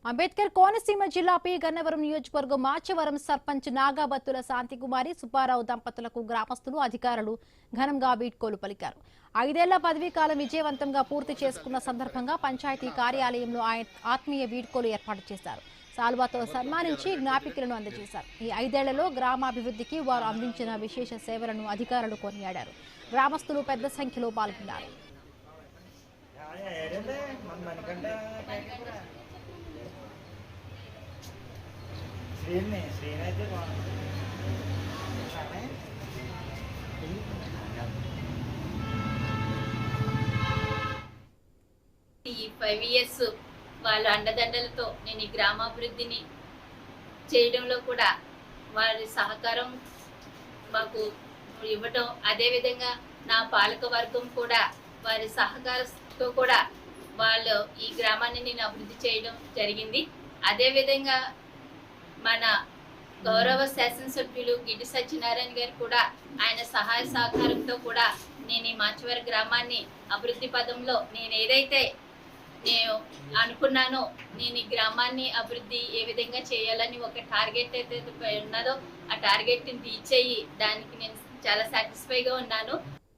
అంబేద్కర్ కోనసీమ జిల్లా పి గన్నవరం నియోజకవర్గం మాచవరం సర్పంచ్ నాగాబత్తుల శాంతికుమారి సుబ్బారావు దంపతులకు గ్రామస్తులు అధికారులు ఘనంగా వీడ్కోలు పలికారు. 5 ఏళ్ల పదవీ కాలం విజయవంతంగా పూర్తి చేసుకున్న సందర్భంగా పంచాయతీ కార్యాలయంలో ఆత్మీయ వీడ్కోలు ఏర్పాటు చేశారు. సాల్వాతో సన్మానించి జ్ఞాపికలను అందజేశారు. ఈ 5 ఏళ్లలో గ్రామాభివృద్ధికి వారు అందించిన విశేష సేవలను అధికారులు కొనియాడారు. గ్రామస్తులు పెద్ద సంఖ్యలో పాల్గొన్నారు. ఈ 5 ఇయర్స్ వాళ్ళ అండదండలతో నేను ఈ గ్రామాభివృద్ధిని చేయడంలో కూడా వారి సహకారం మాకు ఇవ్వటం, అదేవిధంగా నా పాలక వర్గం కూడా వారి సహకారంతో కూడా వాళ్ళు ఈ గ్రామాన్ని నేను అభివృద్ధి చేయడం జరిగింది. అదేవిధంగా మన గౌరవ శాసనసభ్యులు గిడ్డి సత్యనారాయణ గారు కూడా ఆయన సహాయ సహకారంతో కూడా నేను ఈ మాచవరం గ్రామాన్ని అభివృద్ధి పదంలో నేను ఏదైతే నేను అనుకున్నానో, నేను ఈ గ్రామాన్ని అభివృద్ధి ఏ విధంగా చేయాలని ఒక టార్గెట్ అయితే ఉన్నదో ఆ టార్గెట్ని రీచ్ అయ్యి దానికి నేను చాలా సాటిస్ఫైగా ఉన్నాను.